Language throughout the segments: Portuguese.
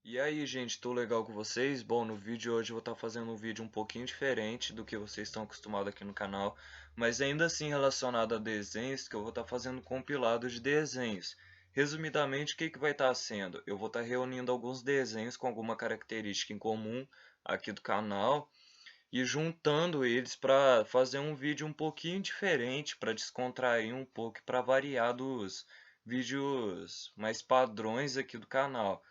E aí, gente, tudo legal com vocês? Bom, no vídeo de hoje eu vou estar fazendo um vídeo um pouquinho diferente do que vocês estão acostumados aqui no canal, mas ainda assim relacionado a desenhos, que eu vou estar fazendo um compilado de desenhos. Resumidamente, o que vai estar sendo? Eu vou estar reunindo alguns desenhos com alguma característica em comum aqui do canal e juntando eles para fazer um vídeo um pouquinho diferente, para descontrair um pouco, para variar dos vídeos mais padrões aqui do canal.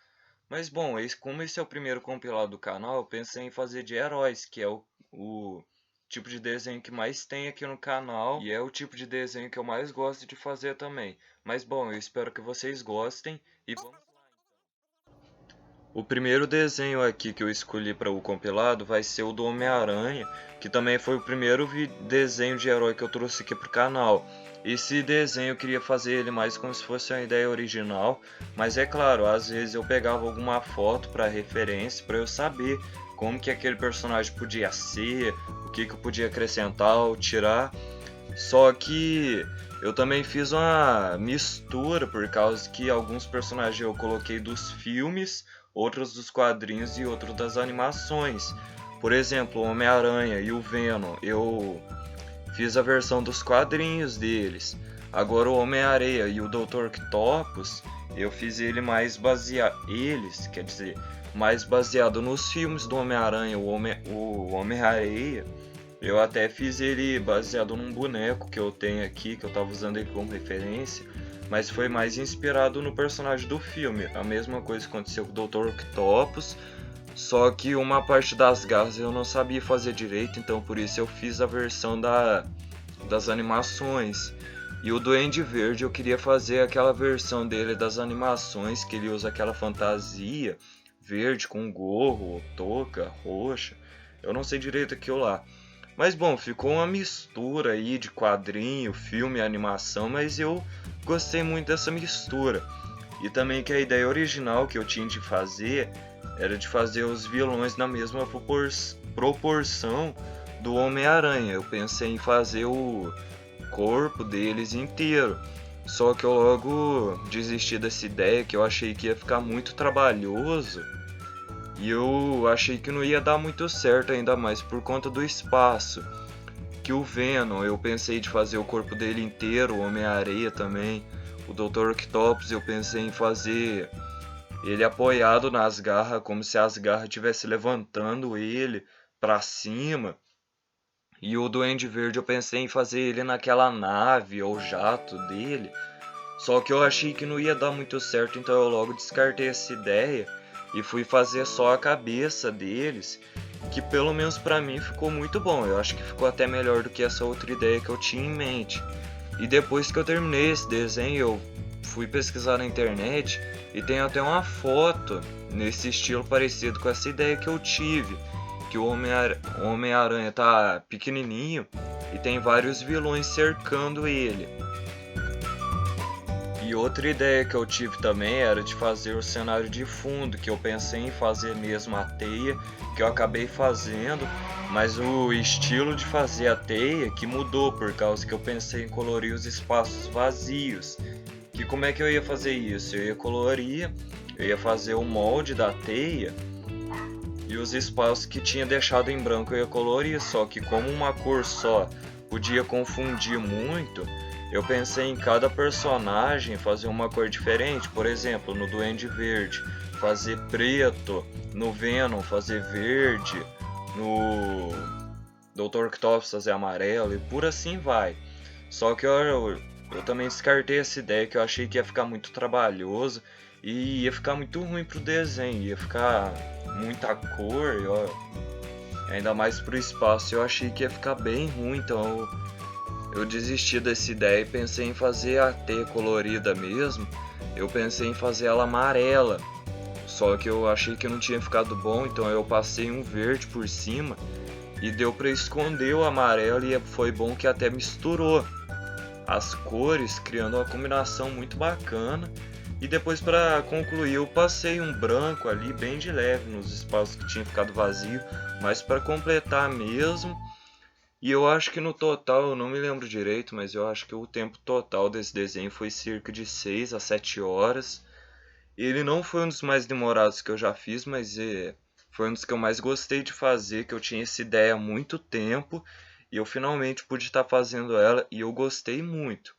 Mas bom, como esse é o primeiro compilado do canal, eu pensei em fazer de heróis, que é o tipo de desenho que mais tem aqui no canal e é o tipo de desenho que eu mais gosto de fazer também. Mas bom, eu espero que vocês gostem e vamos lá. O primeiro desenho aqui que eu escolhi para o compilado vai ser o do Homem-Aranha, que também foi o primeiro desenho de herói que eu trouxe aqui pro canal. Esse desenho eu queria fazer ele mais como se fosse uma ideia original, mas é claro, às vezes eu pegava alguma foto para referência, para eu saber como que aquele personagem podia ser, o que eu podia acrescentar ou tirar. Só que eu também fiz uma mistura por causa que alguns personagens eu coloquei dos filmes, outros dos quadrinhos e outros das animações. Por exemplo, o Homem-Aranha e o Venom, eu fiz a versão dos quadrinhos deles. Agora o Homem-Areia e o Dr. Octopus, eu fiz ele mais baseado, quer dizer, mais baseado nos filmes do Homem-Aranha, o Homem-Areia. Eu até fiz ele baseado num boneco que eu tenho aqui, que eu tava usando ele como referência, mas foi mais inspirado no personagem do filme. A mesma coisa aconteceu com o Dr. Octopus, só que uma parte das garras eu não sabia fazer direito, então por isso eu fiz a versão das animações. E o Duende Verde eu queria fazer aquela versão dele das animações, que ele usa aquela fantasia verde com gorro, touca, roxa. Eu não sei direito aquilo lá. Mas bom, ficou uma mistura aí de quadrinho, filme e animação, mas eu gostei muito dessa mistura. E também que a ideia original que eu tinha de fazer era de fazer os vilões na mesma proporção do Homem-Aranha. Eu pensei em fazer o corpo deles inteiro. Só que eu logo desisti dessa ideia, que eu achei que ia ficar muito trabalhoso e eu achei que não ia dar muito certo, ainda mais por conta do espaço. Que o Venom, eu pensei de fazer o corpo dele inteiro, o Homem-Areia também. O Dr. Octopus, eu pensei em fazer ele apoiado nas garras, como se as garras estivessem levantando ele pra cima. E o Duende Verde, eu pensei em fazer ele naquela nave ou jato dele. Só que eu achei que não ia dar muito certo, então eu logo descartei essa ideia e fui fazer só a cabeça deles, que pelo menos pra mim ficou muito bom. Eu acho que ficou até melhor do que essa outra ideia que eu tinha em mente. E depois que eu terminei esse desenho, eu fui pesquisar na internet e tem até uma foto nesse estilo parecido com essa ideia que eu tive, que o Homem-Aranha tá pequenininho e tem vários vilões cercando ele. E outra ideia que eu tive também era de fazer o cenário de fundo, que eu pensei em fazer mesmo a teia, que eu acabei fazendo, mas o estilo de fazer a teia que mudou por causa que eu pensei em colorir os espaços vazios. Que como é que eu ia fazer isso? Eu ia colorir, eu ia fazer o molde da teia e os espaços que tinha deixado em branco eu ia colorir, só que como uma cor só podia confundir muito, eu pensei em cada personagem fazer uma cor diferente. Por exemplo, no Duende Verde fazer preto, no Venom fazer verde, no Dr. Octopus fazer amarelo e por assim vai. Só que eu também descartei essa ideia, que eu achei que ia ficar muito trabalhoso e ia ficar muito ruim pro desenho, ia ficar muita cor, ainda mais pro espaço. Eu achei que ia ficar bem ruim, então eu desisti dessa ideia e pensei em fazer a teia colorida mesmo. Eu pensei em fazer ela amarela, só que eu achei que não tinha ficado bom, então eu passei um verde por cima e deu para esconder o amarelo e foi bom que até misturou as cores, criando uma combinação muito bacana. E depois, para concluir, eu passei um branco ali bem de leve nos espaços que tinha ficado vazio, mas para completar mesmo. E eu acho que no total, eu não me lembro direito, mas eu acho que o tempo total desse desenho foi cerca de 6 a 7 horas. Ele não foi um dos mais demorados que eu já fiz, mas foi um dos que eu mais gostei de fazer, que eu tinha essa ideia há muito tempo e eu finalmente pude estar fazendo ela e eu gostei muito.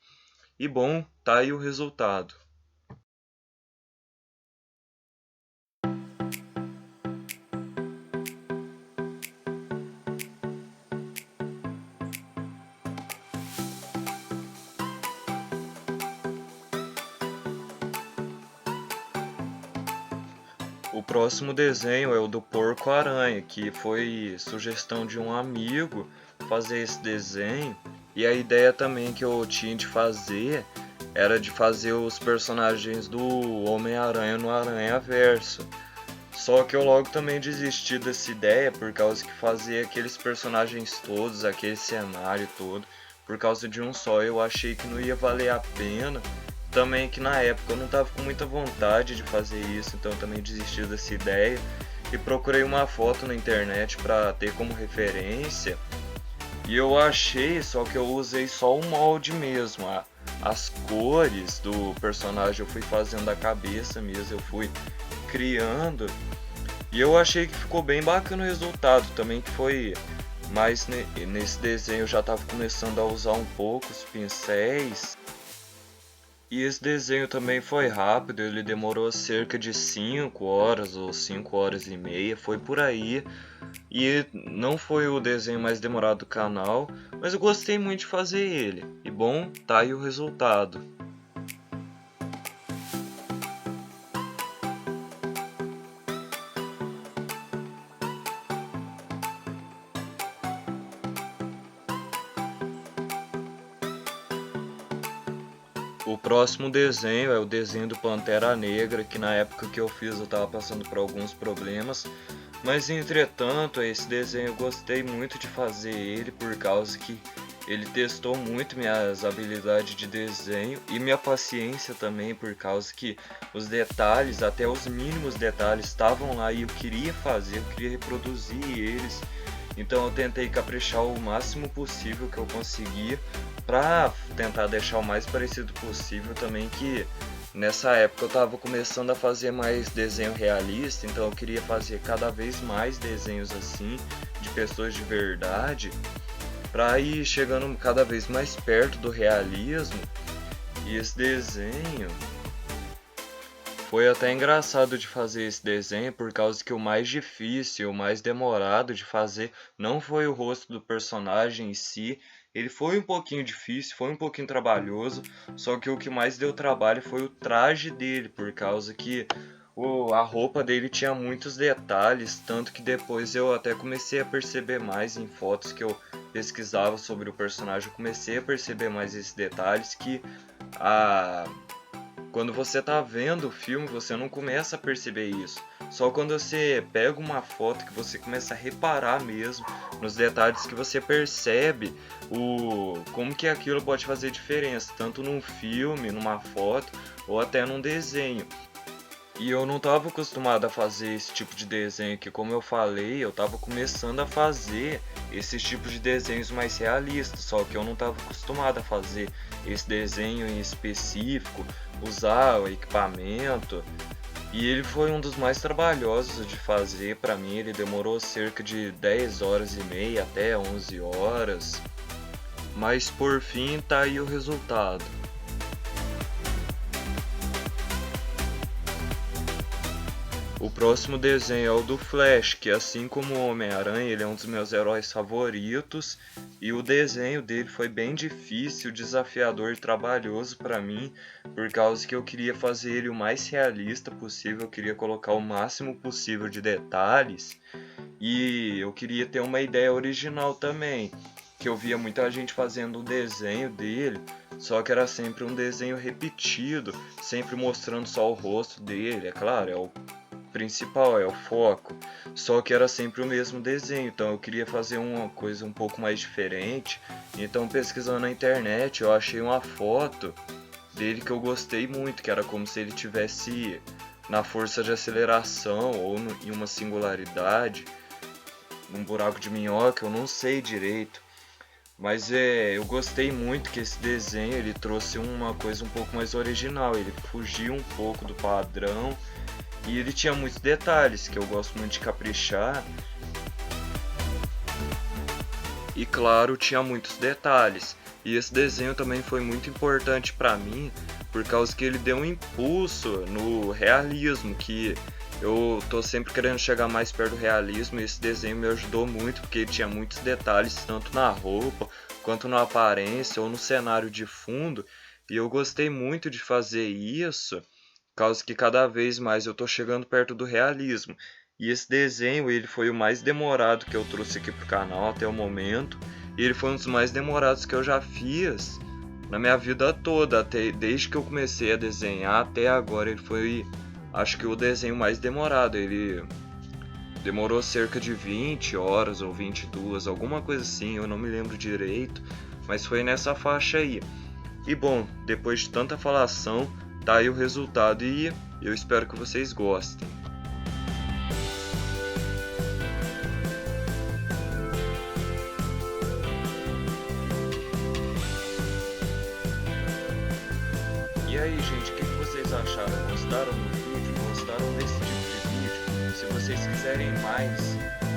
E bom, tá aí o resultado. O próximo desenho é o do Porco-Aranha, que foi sugestão de um amigo fazer esse desenho. E a ideia também que eu tinha de fazer era de fazer os personagens do Homem-Aranha no Aranha-Verso. Só que eu logo também desisti dessa ideia por causa que fazer aqueles personagens todos, aquele cenário todo, por causa de um só, eu achei que não ia valer a pena. Também que na época eu não estava com muita vontade de fazer isso, então eu também desisti dessa ideia e procurei uma foto na internet para ter como referência. E eu achei, só que eu usei só o molde mesmo, as cores do personagem eu fui fazendo da cabeça mesmo, eu fui criando. E eu achei que ficou bem bacana o resultado também, que foi mais nesse desenho eu já estava começando a usar um pouco os pincéis. E esse desenho também foi rápido, ele demorou cerca de 5 horas ou 5 horas e meia, foi por aí. E não foi o desenho mais demorado do canal, mas eu gostei muito de fazer ele. E bom, tá aí o resultado. O próximo desenho é o desenho do Pantera Negra, que na época que eu fiz eu estava passando por alguns problemas, mas entretanto esse desenho eu gostei muito de fazer ele por causa que ele testou muito minhas habilidades de desenho e minha paciência também, por causa que os detalhes, até os mínimos detalhes, estavam lá e eu queria fazer, eu queria reproduzir eles. Então eu tentei caprichar o máximo possível que eu conseguia para tentar deixar o mais parecido possível também, que nessa época eu estava começando a fazer mais desenho realista, então eu queria fazer cada vez mais desenhos assim de pessoas de verdade para ir chegando cada vez mais perto do realismo. E esse desenho foi até engraçado de fazer esse desenho, por causa que o mais difícil, o mais demorado de fazer não foi o rosto do personagem em si. Ele foi um pouquinho difícil, foi um pouquinho trabalhoso, só que o que mais deu trabalho foi o traje dele, por causa que a roupa dele tinha muitos detalhes, tanto que depois eu até comecei a perceber mais em fotos que eu pesquisava sobre o personagem, eu comecei a perceber mais esses detalhes que a quando você tá vendo o filme, você não começa a perceber isso. Só quando você pega uma foto que você começa a reparar mesmo nos detalhes que você percebe como que aquilo pode fazer diferença, tanto num filme, numa foto ou até num desenho. E eu não estava acostumado a fazer esse tipo de desenho, que como eu falei, eu estava começando a fazer esses tipos de desenhos mais realistas, só que eu não estava acostumado a fazer esse desenho em específico, usar o equipamento. E ele foi um dos mais trabalhosos de fazer para mim, ele demorou cerca de 10 horas e meia até 11 horas, mas por fim tá aí o resultado. O próximo desenho é o do Flash, que assim como o Homem-Aranha, ele é um dos meus heróis favoritos, e o desenho dele foi bem difícil, desafiador e trabalhoso para mim, por causa que eu queria fazer ele o mais realista possível, eu queria colocar o máximo possível de detalhes, e eu queria ter uma ideia original também, que eu via muita gente fazendo o desenho dele, só que era sempre um desenho repetido, sempre mostrando só o rosto dele, é claro, é o principal, é o foco. Só que era sempre o mesmo desenho, então eu queria fazer uma coisa um pouco mais diferente. Então pesquisando na internet, eu achei uma foto dele que eu gostei muito, que era como se ele tivesse na força de aceleração ou em uma singularidade, num buraco de minhoca, eu não sei direito. Mas eu gostei muito que esse desenho ele trouxe uma coisa um pouco mais original, ele fugiu um pouco do padrão e ele tinha muitos detalhes que eu gosto muito de caprichar. E claro, tinha muitos detalhes. E esse desenho também foi muito importante para mim, por causa que ele deu um impulso no realismo, que eu tô sempre querendo chegar mais perto do realismo, e esse desenho me ajudou muito, porque ele tinha muitos detalhes, tanto na roupa, quanto na aparência, ou no cenário de fundo, e eu gostei muito de fazer isso, por causa que cada vez mais eu tô chegando perto do realismo. E esse desenho, ele foi o mais demorado que eu trouxe aqui pro canal até o momento, e ele foi um dos mais demorados que eu já fiz na minha vida toda, até desde que eu comecei a desenhar até agora. Ele foi, acho que o desenho mais demorado. Ele demorou cerca de 20 horas ou 22, alguma coisa assim, eu não me lembro direito, mas foi nessa faixa aí. E bom, depois de tanta falação, tá aí o resultado e eu espero que vocês gostem. E aí, gente, o que vocês acharam? Gostaram do vídeo? Gostaram desse tipo de vídeo? Se vocês quiserem mais,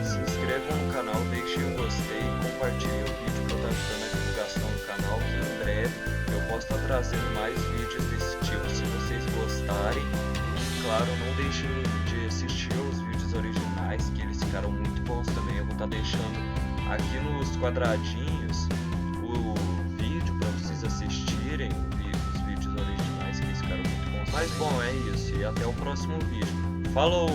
se inscrevam no canal, deixem um gostei, compartilhem o vídeo para eu estar ajudando a divulgação do canal, que em breve eu posso estar trazendo mais vídeos desse tipo, se vocês gostarem. E claro, não deixem de assistir os vídeos originais, que eles ficaram muito bons também. Eu vou estar deixando aqui nos quadradinhos o vídeo para vocês assistirem. Mas bom, é isso, e até o próximo vídeo. Falou!